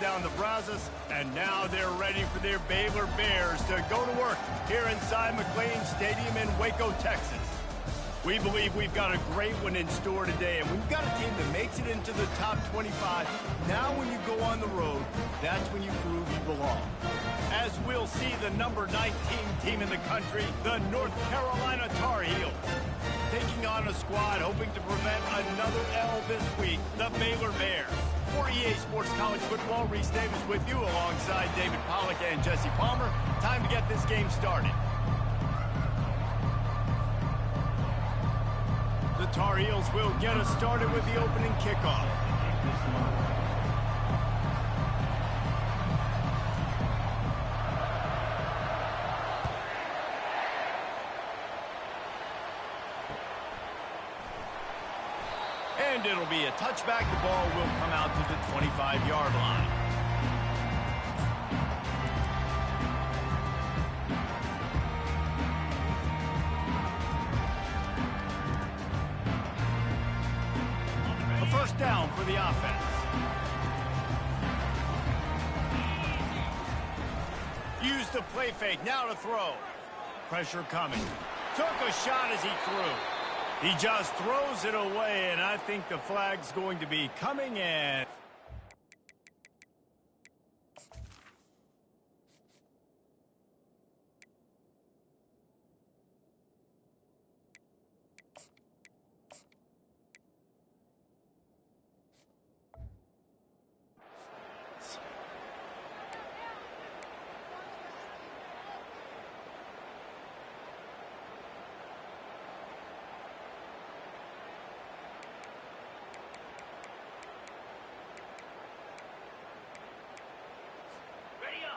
down the Brazos, and now they're ready for their Baylor Bears to go to work here inside McLean Stadium in Waco, Texas. We believe we've got a great one in store today, and we've got a team that makes it into the top 25. Now when you go on the road, that's when you prove you belong. As we'll see the number 19 team in the country, the North Carolina Tar Heels, taking on a squad hoping to prevent another L this week, the Baylor Bears. For EA Sports College Football, Reese Davis with you alongside David Pollack and Jesse Palmer. Time to get this game started. The Tar Heels will get us started with the opening kickoff. And it'll be a touchback. The ball will come out to the 25-yard line. A first down for the offense. Use the play fake. Now to throw. Pressure coming. Took a shot as he threw. He just throws it away, and I think the flag's going to be coming in.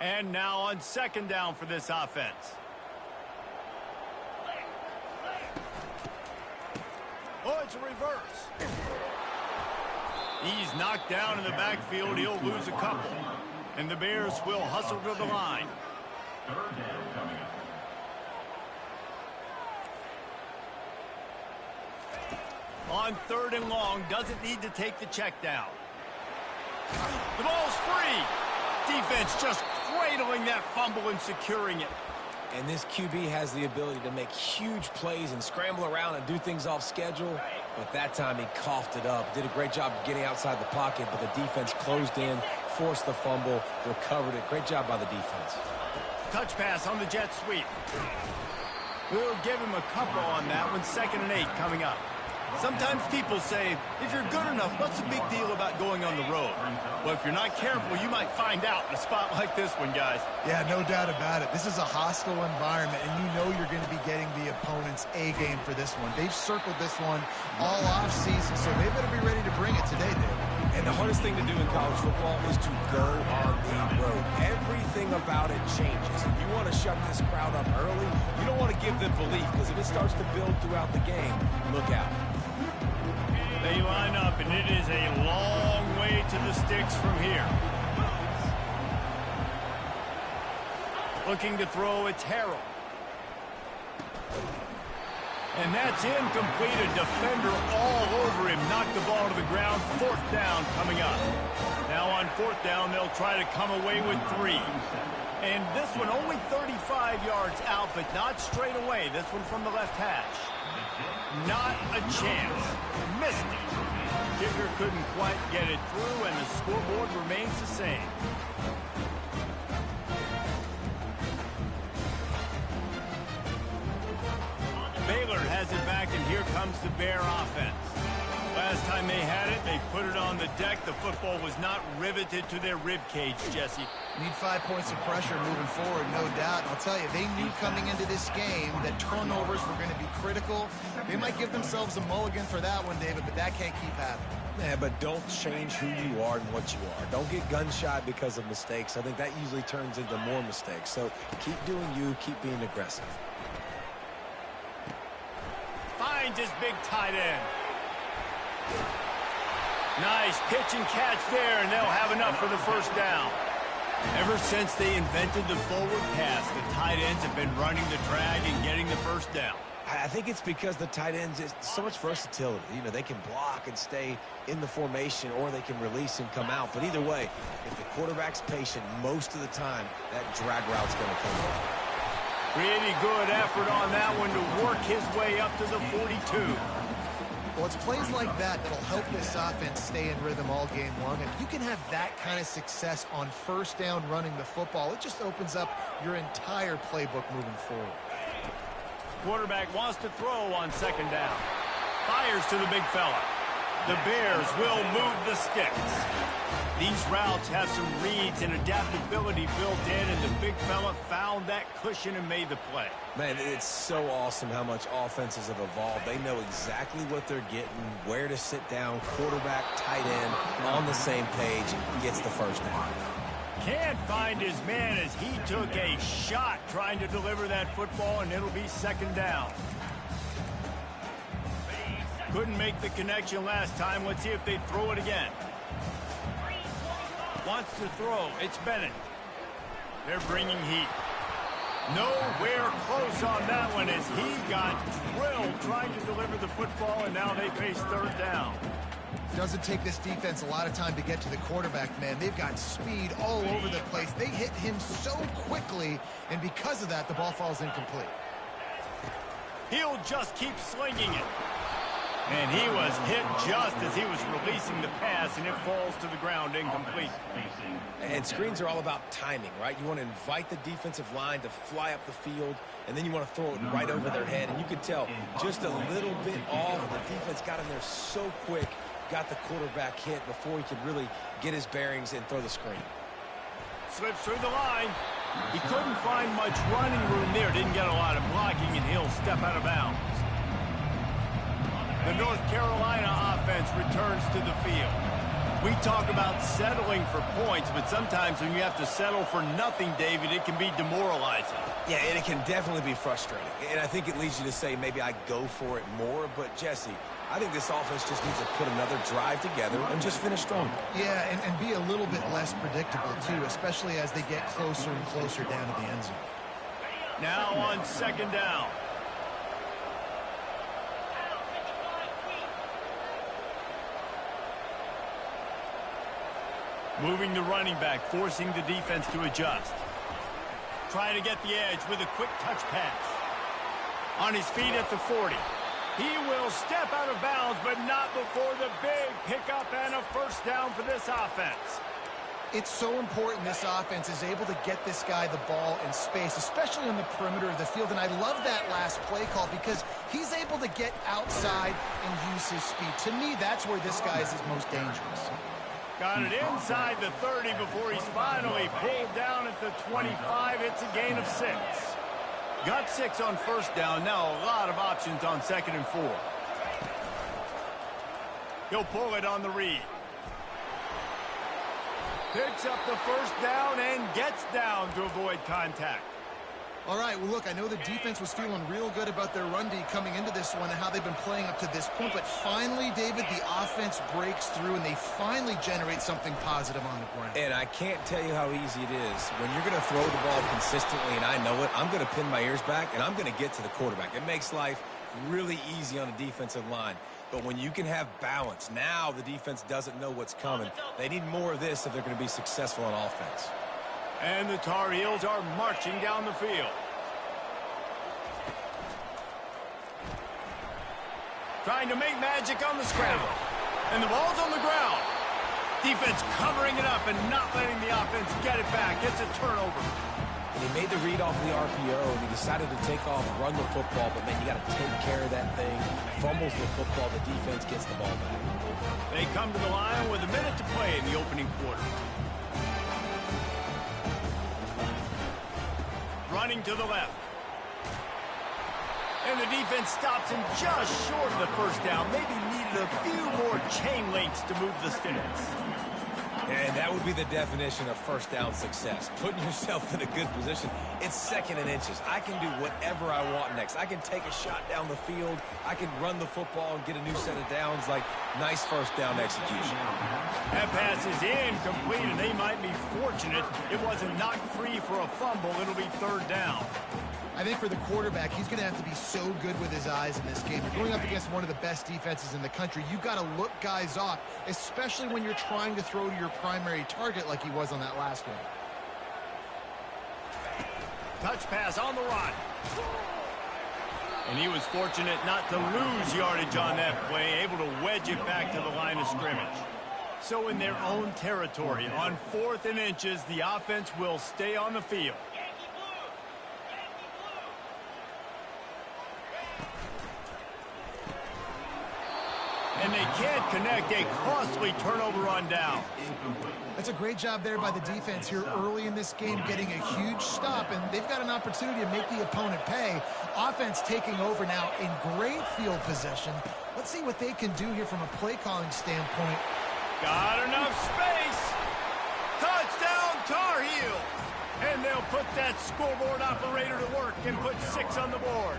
And now on second down for this offense. Oh, it's a reverse. He's knocked down in the backfield. He'll lose a couple. And the Bears will hustle to the line. On third and long, doesn't need to take the check down. The ball's free. Defense just cradling that fumble and securing it. And this QB has the ability to make huge plays and scramble around and do things off schedule. But that time he coughed it up. Did a great job of getting outside the pocket, but the defense closed in, forced the fumble, recovered it. Great job by the defense. Touch pass on the jet sweep. We'll give him a couple on that one. 2nd and 8 coming up. Sometimes people say, if you're good enough, what's the big deal about going on the road? Well, if you're not careful, you might find out in a spot like this one, guys. Yeah, no doubt about it. This is a hostile environment, and you know you're going to be getting the opponent's A game for this one. They've circled this one all offseason, so they better be ready to bring it today, Dave. And the hardest thing to do in college football is to go on the road. Everything about it changes. If you want to shut this crowd up early, you don't want to give them belief, because if it starts to build throughout the game, look out. They line up, and it is a long way to the sticks from here. Looking to throw, it's Harrell. And that's incomplete. A defender all over him. Knocked the ball to the ground. 4th down coming up. Now on 4th down, they'll try to come away with 3. And this one only 35 yards out, but not straight away. This one from the left hash. Not a chance. Missed it. Kicker couldn't quite get it through, and the scoreboard remains the same. Baylor has it back, and here comes the Bear offense. Last time they had it, they put it on the deck. The football was not riveted to their rib cage, Jesse. Need 5 points of pressure moving forward, no doubt. And I'll tell you, they knew coming into this game that turnovers were going to be critical. They might give themselves a mulligan for that one, David, but that can't keep happening. Yeah, but don't change who you are and what you are. Don't get gun-shy because of mistakes. I think that usually turns into more mistakes. So keep doing you, keep being aggressive. Finds his big tight end. Nice pitch and catch there, and they'll have enough for the first down. Ever since they invented the forward pass, the tight ends have been running the drag and getting the first down. I think it's because the tight ends is so much versatility. You know, they can block and stay in the formation, or they can release and come out. But either way, if the quarterback's patient most of the time, that drag route's going to come off. Pretty good effort on that one to work his way up to the 42. Well, it's plays like that that'll help this offense stay in rhythm all game long. If you can have that kind of success on first down running the football, it just opens up your entire playbook moving forward. Quarterback wants to throw on second down. Fires to the big fella. The Bears will move the sticks. These routes have some reads and adaptability built in, and the big fella found that cushion and made the play. Man, it's so awesome how much offenses have evolved. They know exactly what they're getting, where to sit down, quarterback, tight end, on the same page, gets the first down. Can't find his man as he took a shot trying to deliver that football, and it'll be second down. Couldn't make the connection last time. Let's see if they throw it again. Wants to throw. It's Bennett. They're bringing heat. Nowhere close on that one as he got drilled trying to deliver the football, and now they face third down. Doesn't take this defense a lot of time to get to the quarterback, man. They've got speed all over the place. They hit him so quickly, and because of that, the ball falls incomplete. He'll just keep slinging it. And he was hit just as he was releasing the pass, and it falls to the ground incomplete. And screens are all about timing, right? You want to invite the defensive line to fly up the field, and then you want to throw it right over their head. And you could tell just a little bit off. The defense got in there so quick, got the quarterback hit before he could really get his bearings and throw the screen. Slips through the line. He couldn't find much running room there. Didn't get a lot of blocking, and he'll step out of bounds. The North Carolina offense returns to the field. We talk about settling for points, but sometimes when you have to settle for nothing, David, it can be demoralizing. Yeah, and it can definitely be frustrating. And I think it leads you to say maybe I go for it more. But, Jesse, I think this offense just needs to put another drive together and just finish stronger. Yeah, and be a little bit less predictable, too, especially as they get closer and closer down to the end zone. Now on second down. Moving the running back, forcing the defense to adjust. Trying to get the edge with a quick touch pass. On his feet at the 40. He will step out of bounds, but not before the big pickup and a first down for this offense. It's so important this offense is able to get this guy the ball in space, especially on the perimeter of the field. And I love that last play call because he's able to get outside and use his speed. To me, that's where this guy is his most dangerous. Got it inside the 30 before he's finally pulled down at the 25. It's a gain of 6. Got 6 on first down. Now a lot of options on second and 4. He'll pull it on the read. Picks up the first down and gets down to avoid contact. All right, well, look, I know the defense was feeling real good about their run D coming into this one and how they've been playing up to this point. But finally, David, the offense breaks through and they finally generate something positive on the ground. And I can't tell you how easy it is. When you're going to throw the ball consistently, and I know it, I'm going to pin my ears back, and I'm going to get to the quarterback. It makes life really easy on a defensive line. But when you can have balance, now the defense doesn't know what's coming. They need more of this if they're going to be successful on offense. And the Tar Heels are marching down the field. Trying to make magic on the scramble. And the ball's on the ground. Defense covering it up and not letting the offense get it back. It's a turnover. And he made the read off the RPO, and he decided to take off, run the football, but, man, you got to take care of that thing. Fumbles the football, the defense gets the ball back. They come to the line with a minute to play in the opening quarter. Running to the left. And the defense stops him just short of the first down. Maybe needed a few more chain links to move the sticks. And that would be the definition of first down success. Putting yourself in a good position. It's second and inches. I can do whatever I want next. I can take a shot down the field. I can run the football and get a new set of downs. Like, nice first down execution. That pass is incomplete, and they might be fortunate it wasn't knocked free for a fumble. It'll be third down. I think for the quarterback, he's going to have to be so good with his eyes in this game. You're going up against one of the best defenses in the country. You've got to look guys off, especially when you're trying to throw to your primary target like he was on that last one. Touch pass on the run. And he was fortunate not to lose yardage on that play, able to wedge it back to the line of scrimmage. So in their own territory, on 4th and inches, the offense will stay on the field. And they can't connect, a costly turnover on down. That's a great job there by the defense here early in this game, getting a huge stop, and they've got an opportunity to make the opponent pay. Offense taking over now in great field possession. Let's see what they can do here from a play calling standpoint. Got enough space. Touchdown Tar Heels. And they'll put that scoreboard operator to work and put 6 on the board.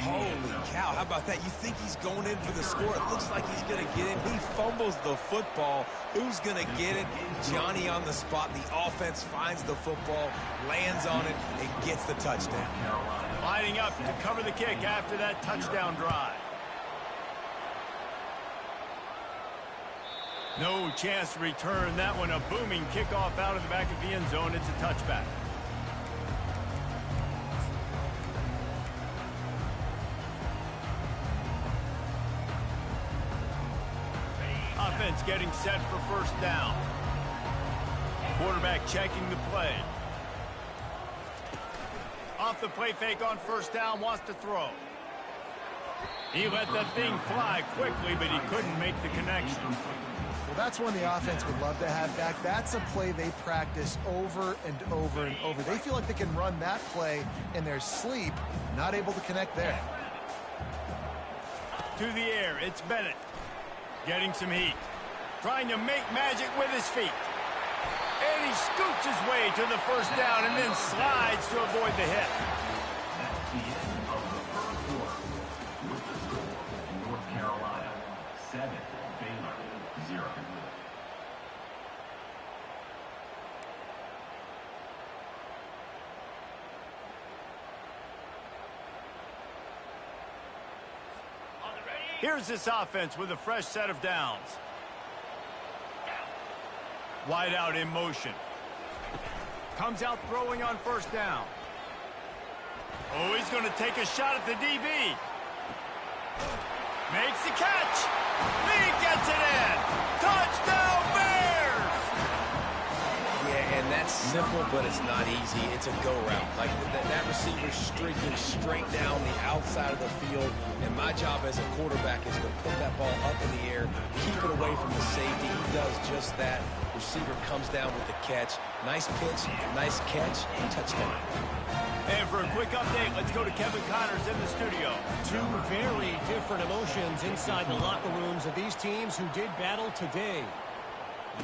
Holy cow, how about that? You think he's going in for the score. It looks like he's going to get in. He fumbles the football. Who's going to get it? Johnny on the spot. The offense finds the football, lands on it, and gets the touchdown. Lining up to cover the kick after that touchdown drive. No chance to return that one. A booming kickoff out of the back of the end zone. It's a touchback. Offense getting set for first down. Quarterback checking the play. Off the play fake on first down, wants to throw. He let that thing fly quickly, but he couldn't make the connection. Well, that's one the offense would love to have back. That's a play they practice over and over and over. They feel like they can run that play in their sleep, not able to connect there. To the air, it's Bennett. Getting some heat. Trying to make magic with his feet. And he scoots his way to the first down and then slides to avoid the hit. That's the end of the first quarter. With the score, North Carolina 7, Baylor 0. Here's this offense with a fresh set of downs. Wide out in motion. Comes out throwing on first down. Oh, he's going to take a shot at the DB. Makes the catch. He gets it in. Touchdown Bears! Yeah, and that's simple, but it's not easy. It's a go route. Like that receiver's streaking straight down the outside of the field, and my job as a quarterback is to put that ball up in the air, keep it away from the safety. He does just that. Receiver comes down with the catch. Nice pitch, nice catch, touchdown. And for a quick update, let's go to Kevin Connors in the studio. Two very different emotions inside the locker rooms of these teams who did battle today.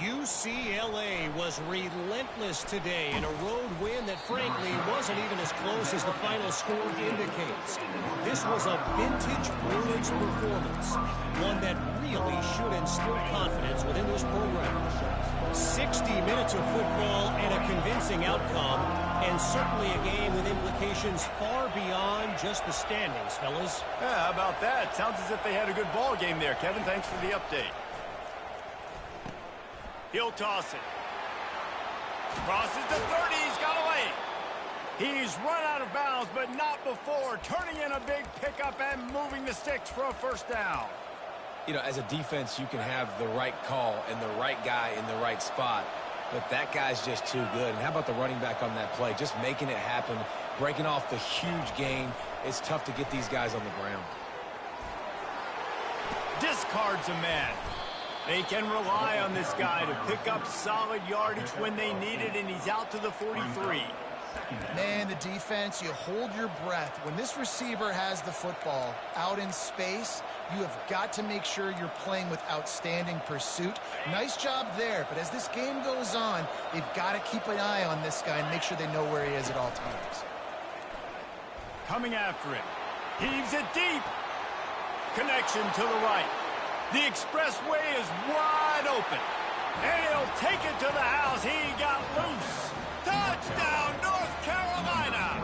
UCLA was relentless today in a road win that frankly wasn't even as close as the final score indicates. This was a vintage Bruins performance, one that really should instill confidence within this program. 60 minutes of football and a convincing outcome, and certainly a game with implications far beyond just the standings, fellas. Yeah, how about that? Sounds as if they had a good ball game there. Kevin, thanks for the update. He'll toss it. Crosses the 30. He's got away. He's run out of bounds, but not before turning in a big pickup and moving the sticks for a first down. You know, as a defense, you can have the right call and the right guy in the right spot, but that guy's just too good. And how about the running back on that play? Just making it happen, breaking off the huge gain. It's tough to get these guys on the ground. Discards a man. They can rely on this guy to pick up solid yardage when they need it, and he's out to the 43. Man, the defense, you hold your breath. When this receiver has the football out in space, you have got to make sure you're playing with outstanding pursuit. Nice job there, but as this game goes on, they've got to keep an eye on this guy and make sure they know where he is at all times. Coming after it. Heaves it deep. Connection to the right. The expressway is wide open. And he'll take it to the house. He got loose. Touchdown, North Carolina.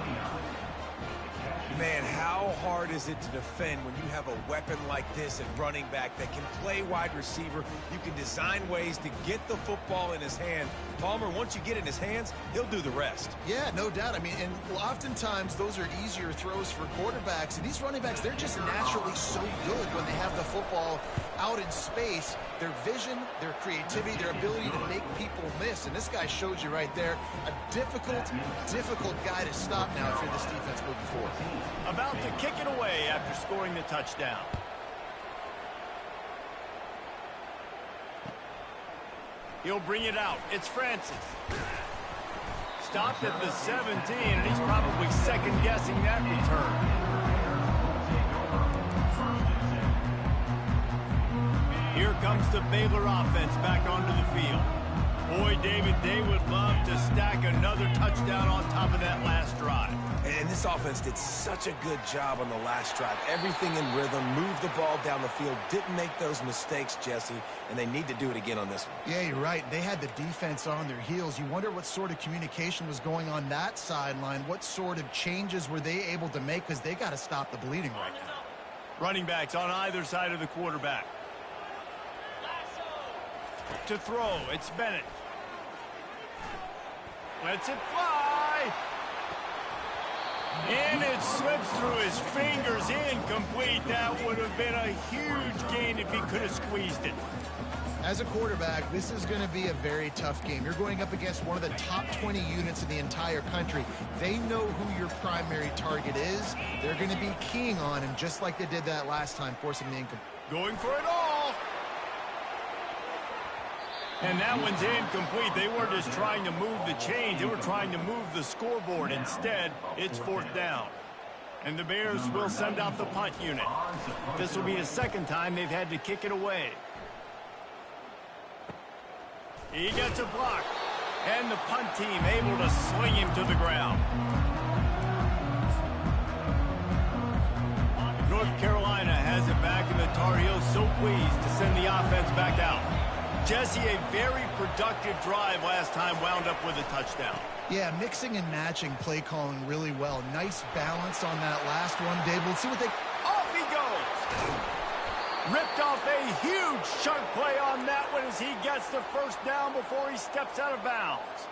is it to defend when you have a weapon like this at running back that can play wide receiver? You can design ways to get the football in his hand. Palmer, once you get it in his hands, he'll do the rest. Yeah, no doubt. I mean, and oftentimes those are easier throws for quarterbacks. And these running backs, they're just naturally so good when they have the football out in space. Their vision, their creativity, their ability to make people miss. And this guy shows you right there, a difficult guy to stop now if you're this defense moving forward. About to kick it away after scoring the touchdown. He'll bring it out. It's Francis. Stopped at the 17, and he's probably second-guessing that return. Here comes the Baylor offense back onto the field. Boy, David, they would love to stack another touchdown on top of that last drive. And this offense did such a good job on the last drive. Everything in rhythm, moved the ball down the field, didn't make those mistakes, Jesse, and they need to do it again on this one. Yeah, you're right. They had the defense on their heels. You wonder what sort of communication was going on that sideline. What sort of changes were they able to make, because they got to stop the bleeding right now. Running backs on either side of the quarterback. To throw, it's Bennett. Lets it fly. And it slips through his fingers, incomplete. That would have been a huge gain if he could have squeezed it. As a quarterback, this is going to be a very tough game. You're going up against one of the top 20 units in the entire country. They know who your primary target is. They're going to be keying on him, just like they did that last time, forcing the incomplete. Going for it all. And that one's incomplete. They weren't just trying to move the chains. They were trying to move the scoreboard. Instead, it's fourth down. And the Bears will send out the punt unit. This will be the second time they've had to kick it away. He gets a block. And the punt team able to sling him to the ground. North Carolina has it back, and the Tar Heels so pleased to send the offense back out. Jesse, a very productive drive last time, wound up with a touchdown. Yeah, mixing and matching play calling really well. Nice balance on that last one, Dave. Let's see what they... Off he goes! Ripped off a huge chunk play on that one as he gets the first down before he steps out of bounds.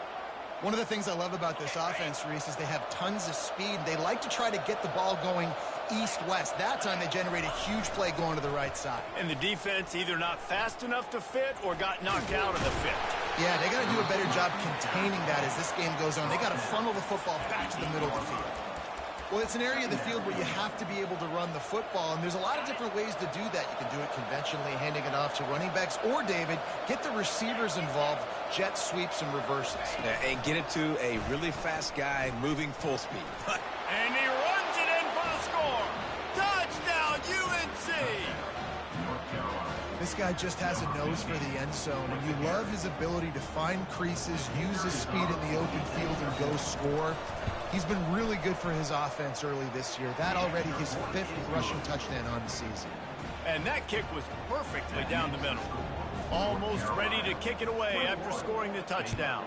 One of the things I love about this offense, Reese, is they have tons of speed. They like to try to get the ball going east-west. That time they generate a huge play going to the right side. And the defense either not fast enough to fit or got knocked out of the fit. Yeah, they got to do a better job containing that as this game goes on. They got to funnel the football back to the middle of the field. Well, it's an area of the field where you have to be able to run the football, and there's a lot of different ways to do that. You can do it conventionally, handing it off to running backs, or, David, get the receivers involved, jet sweeps and reverses. Yeah, and get it to a really fast guy moving full speed. And he runs it in for the score. Touchdown, UNC! This guy just has a nose for the end zone, and you love his ability to find creases, use his speed in the open field, and go score. He's been really good for his offense early this year. That already his 5th rushing touchdown on the season. And that kick was perfectly down the middle. Almost ready to kick it away after scoring the touchdown.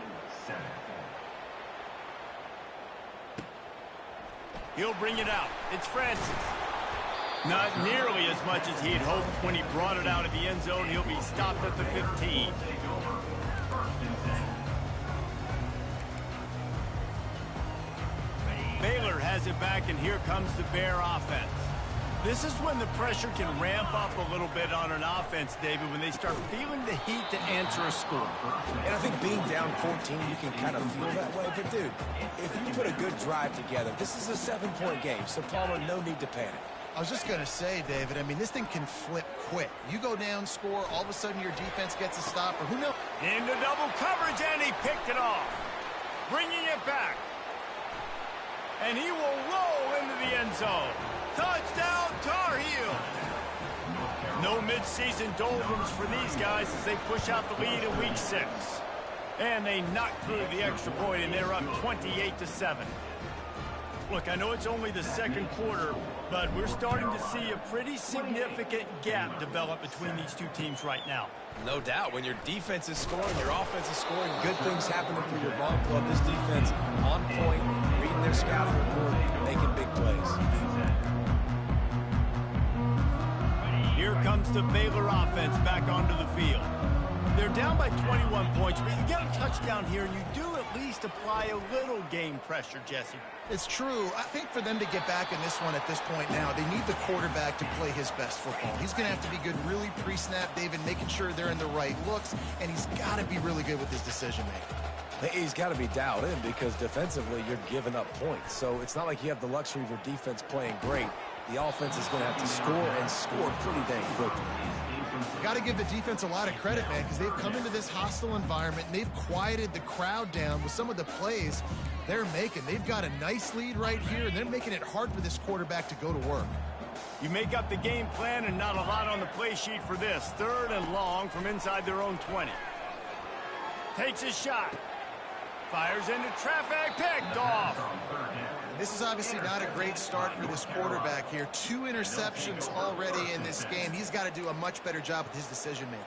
He'll bring it out. It's Francis. Not nearly as much as he had hoped when he brought it out of the end zone. He'll be stopped at the 15. Baylor has it back, and here comes the Bear offense. This is when the pressure can ramp up a little bit on an offense, David, when they start feeling the heat to answer a score. And I think being down 14, you can kind of feel that way. But, dude, if you put a good drive together, this is a 7-point game, so Palmer, no need to panic. I was just going to say, David, I mean, this thing can flip quick. You go down, score, all of a sudden your defense gets a stop, or who knows? Into double coverage, and he picked it off. Bringing it back. And he will roll into the end zone. Touchdown, Tar Heels. No midseason doldrums for these guys as they push out the lead in week 6. And they knock through the extra point, and they're up 28-7. Look, I know it's only the second quarter, but we're starting to see a pretty significant gap develop between these two teams right now. No doubt. When your defense is scoring, your offense is scoring, good things happening for your ball club. This defense on point, reading their scouting report, making big plays. Here comes the Baylor offense back onto the field. They're down by 21 points, but you get a touchdown here, and you do at least apply a little game pressure, Jesse. It's true. I think for them to get back in this one at this point now, they need the quarterback to play his best football. He's going to have to be good really pre-snap, David, making sure they're in the right looks, and he's got to be really good with his decision-making. He's got to be dialed in because defensively you're giving up points. So it's not like you have the luxury of your defense playing great. The offense is going to have to score and score pretty dang quickly. Got to give the defense a lot of credit, man, because they've come into this hostile environment and they've quieted the crowd down with some of the plays they're making. They've got a nice lead right here, and they're making it hard for this quarterback to go to work. You make up the game plan and not a lot on the play sheet for this. 3rd and long from inside their own 20. Takes a shot. Fires into traffic, picked off. This is obviously not a great start for this quarterback here. 2 interceptions already in this game. He's got to do a much better job with his decision-making.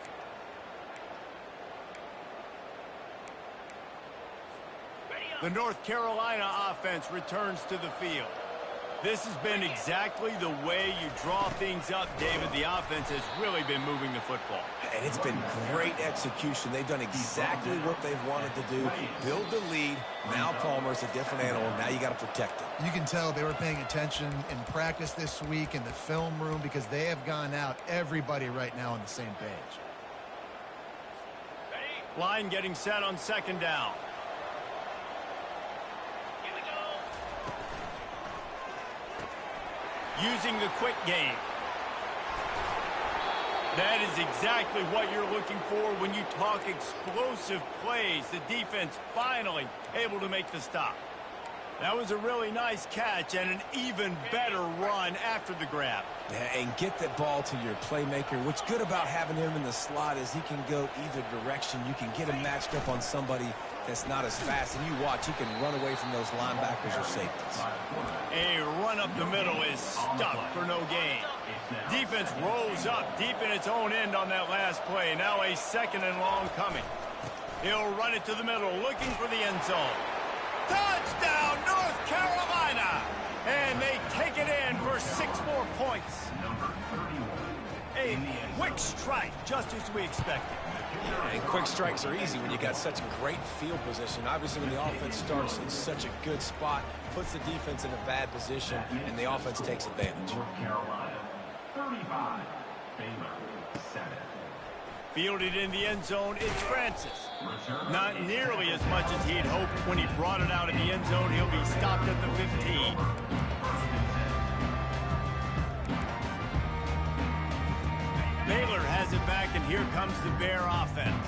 The North Carolina offense returns to the field. This has been exactly the way you draw things up, David. The offense has really been moving the football. And it's been great execution. They've done exactly what they've wanted to do. Build the lead. Now Palmer's a different animal. Now you got to protect it. You can tell they were paying attention in practice this week in the film room because they have gone out, everybody right now on the same page. Line getting set on 2nd down. Using the quick game. That is exactly what you're looking for when you talk explosive plays. The defense finally able to make the stop. That was a really nice catch and an even better run after the grab. Yeah, and get that ball to your playmaker. What's good about having him in the slot is he can go either direction. You can get him matched up on somebody that's not as fast, and you watch, he can run away from those linebackers or safeties. A run up the middle is stuffed for no gain. Defense rolls up deep in its own end on that last play. Now a 2nd and long coming. He'll run it to the middle, looking for the end zone. Touchdown, North Carolina! And they take it in for 6 more points. A quick strike, just as we expected. And quick strikes are easy when you got such great field position. Obviously, when the offense starts in such a good spot, puts the defense in a bad position, and the offense takes advantage. North Carolina, 35. Baylor, 7. Fielded in the end zone, it's Francis. Not nearly as much as he'd hoped when he brought it out in the end zone. He'll be stopped at the 15. Baylor has it back, and here comes the Bear offense.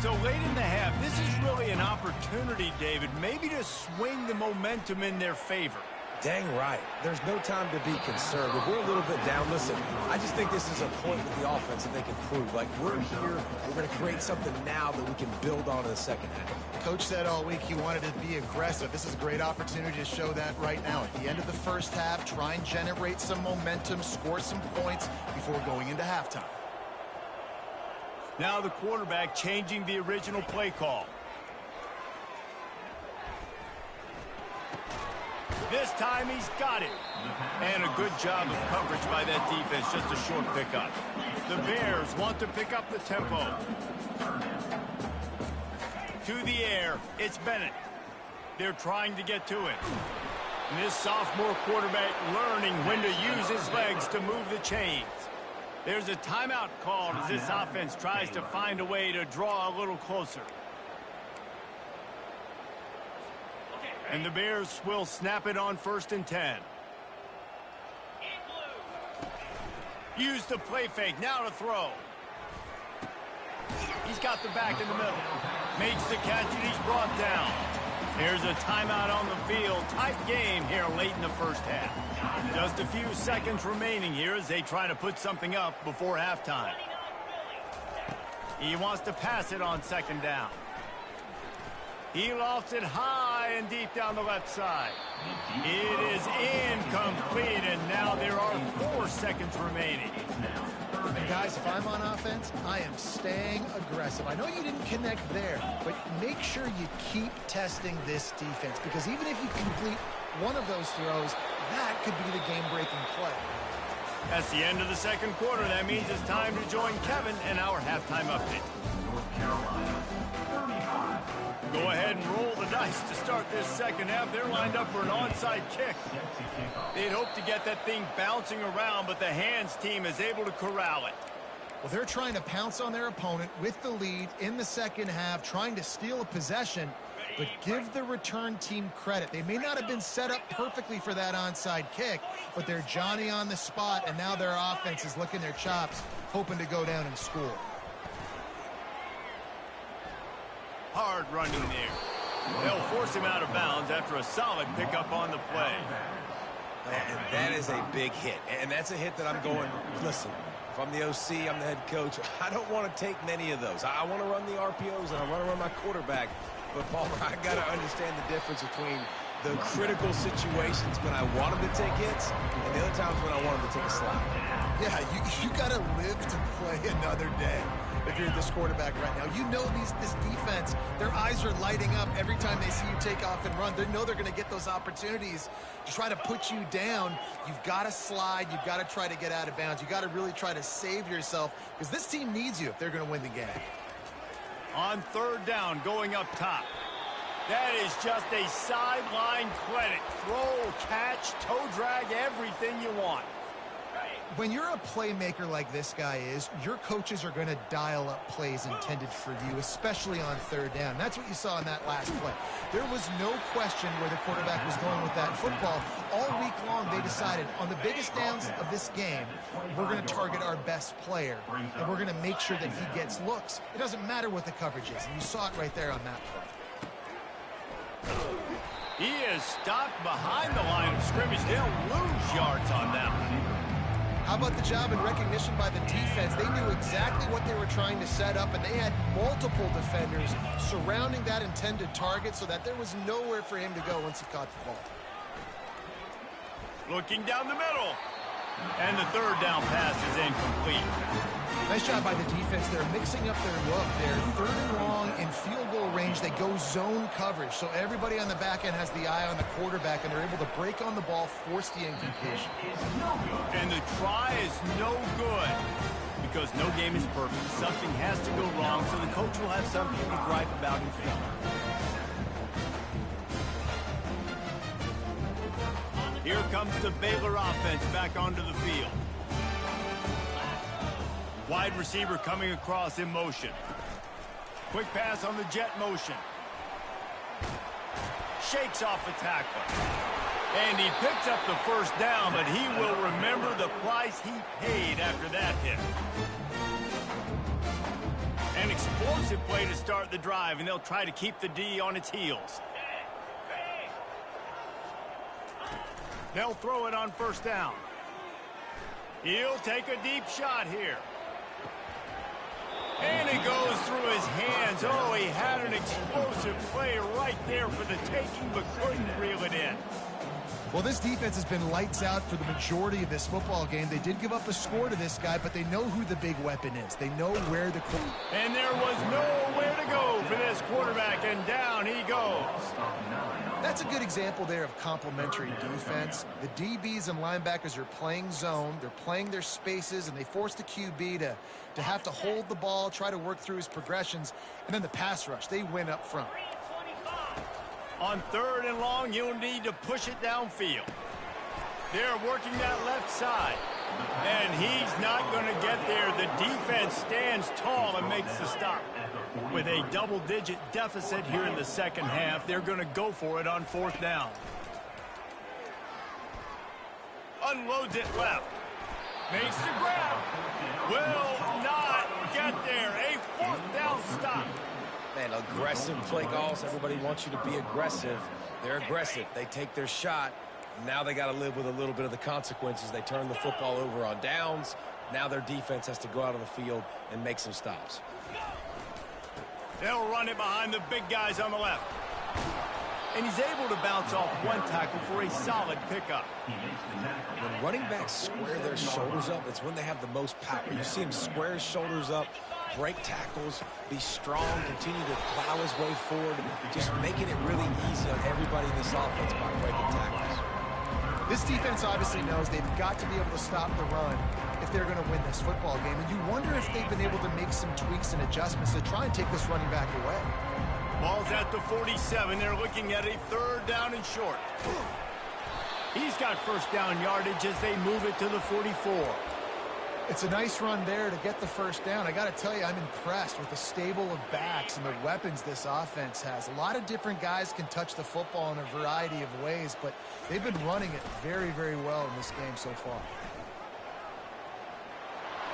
So late in the half, this is really an opportunity, David, maybe to swing the momentum in their favor. Dang right. There's no time to be concerned. If we're a little bit down, listen, I just think this is a point with the offense that they can prove. Like, we're here, we're going to create something now that we can build on in the second half. Coach said all week he wanted to be aggressive. This is a great opportunity to show that right now. At the end of the first half, try and generate some momentum, score some points before going into halftime. Now the quarterback changing the original play call. This time he's got it. And a good job of coverage by that defense, just a short pickup. The Bears want to pick up the tempo. To the air, it's Bennett. They're trying to get to it. And this sophomore quarterback learning when to use his legs to move the chains. There's a timeout called as this offense tries to find a way to draw a little closer. And the Bears will snap it on 1st and 10. Use the play fake, now to throw. He's got the back in the middle. Makes the catch and he's brought down. There's a timeout on the field. Tight game here late in the first half. Just a few seconds remaining here as they try to put something up before halftime. He wants to pass it on 2nd down. He lofts it high and deep down the left side. It is incomplete, and now there are 4 seconds remaining. And guys, if I'm on offense, I am staying aggressive. I know you didn't connect there, but make sure you keep testing this defense, because even if you complete one of those throws, that could be the game-breaking play. That's the end of the second quarter. That means it's time to join Kevin in our halftime update. North Carolina, 35. Go ahead and roll the dice to start this second half. They're lined up for an onside kick. They'd hope to get that thing bouncing around, but the hands team is able to corral it. Well, they're trying to pounce on their opponent with the lead in the second half, trying to steal a possession, but give the return team credit. They may not have been set up perfectly for that onside kick, but they're Johnny on the spot, and now their offense is licking their chops, hoping to go down and score. Hard running there. They'll force him out of bounds after a solid pickup on the play. And that is a big hit, and that's a hit that I'm going, listen, if I'm the OC, I'm the head coach, I don't want to take many of those. I want to run the RPOs, and I want to run my quarterback. But, Palmer, I got to understand the difference between the critical situations when I want him to take hits and the other times when I want him to take a slide. Yeah, you got to live to play another day if you're this quarterback right now. You know this defense, their eyes are lighting up every time they see you take off and run. They know they're going to get those opportunities to try to put you down. You've got to slide. You've got to try to get out of bounds. You've got to really try to save yourself because this team needs you if they're going to win the game. On third down, going up top. That is just a sideline clinic. Throw, catch, toe drag, everything you want. When you're a playmaker like this guy is, your coaches are going to dial up plays intended for you, especially on third down. That's what you saw in that last play. There was no question where the quarterback was going with that football. All week long, they decided on the biggest downs of this game, we're going to target our best player, and we're going to make sure that he gets looks. It doesn't matter what the coverage is, and you saw it right there on that play. He is stopped behind the line of scrimmage. They'll lose yards on that one. How about the job and recognition by the defense? They knew exactly what they were trying to set up, and they had multiple defenders surrounding that intended target so that there was nowhere for him to go once he caught the ball. Looking down the middle. And the third down pass is incomplete. Nice job by the defense. They're mixing up their look. They're third and long in field goal range. They go zone coverage, so everybody on the back end has the eye on the quarterback, and they're able to break on the ball, force the incompletion. And the try is no good because no game is perfect. Something has to go wrong, so the coach will have something to gripe about in film. Here comes the Baylor offense back onto the field. Wide receiver coming across in motion. Quick pass on the jet motion. Shakes off the tackler. And he picks up the first down, but he will remember the price he paid after that hit. An explosive play to start the drive, and they'll try to keep the D on its heels. They'll throw it on first down. He'll take a deep shot here. And it goes through his hands. Oh, he had an explosive play right there for the taking, but couldn't reel it in. Well, this defense has been lights out for the majority of this football game. They did give up a score to this guy, but they know who the big weapon is. They know where the... And there was nowhere to go for this quarterback, and down he goes. That's a good example there of complementary defense. The DBs and linebackers are playing zone. They're playing their spaces, and they force the QB to have to hold the ball, try to work through his progressions. And then the pass rush, they win up front. On third and long, you'll need to push it downfield. They're working that left side. And he's not going to get there. The defense stands tall and makes the stop. With a double-digit deficit here in the second half, they're going to go for it on fourth down. Unloads it left. Makes the grab. Will not get there. A fourth down stop. Man, aggressive play calls. Everybody wants you to be aggressive. They're aggressive. They take their shot. Now they got to live with a little bit of the consequences. They turn the football over on downs. Now their defense has to go out on the field and make some stops. They'll run it behind the big guys on the left. And he's able to bounce off one tackle for a solid pickup. When running backs square their shoulders up, it's when they have the most power. You see him square his shoulders up, break tackles, be strong, continue to plow his way forward, just making it really easy on everybody in this offense by breaking tackles. This defense obviously knows they've got to be able to stop the run if they're going to win this football game. And you wonder if they've been able to make some tweaks and adjustments to try and take this running back away. Ball's at the 47. They're looking at a 3rd down and short. He's got first down yardage as they move it to the 44. It's a nice run there to get the first down. I got to tell you, I'm impressed with the stable of backs and the weapons this offense has. A lot of different guys can touch the football in a variety of ways, but they've been running it very, very well in this game so far.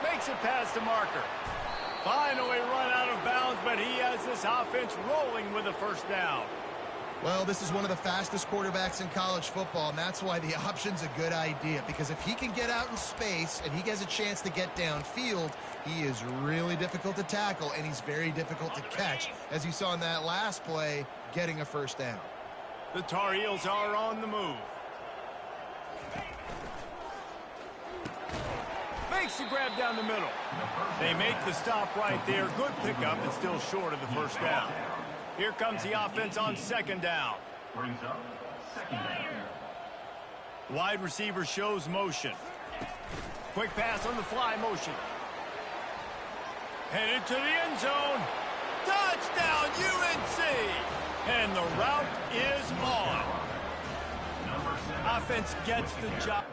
Makes it past the marker. Finally run out of bounds, but he has this offense rolling with a first down. Well, this is one of the fastest quarterbacks in college football, and that's why the option's a good idea. Because if he can get out in space and he gets a chance to get downfield, he is really difficult to tackle, and he's very difficult to catch, as you saw in that last play, getting a first down. The Tar Heels are on the move. Makes the grab down the middle. They make the stop right there. Good pickup, and still short of the first down. Here comes the offense on 2nd down. Brings up 2nd down. Wide receiver shows motion. Quick pass on the fly motion. Headed to the end zone. Touchdown, UNC! And the route is on. Offense gets the job.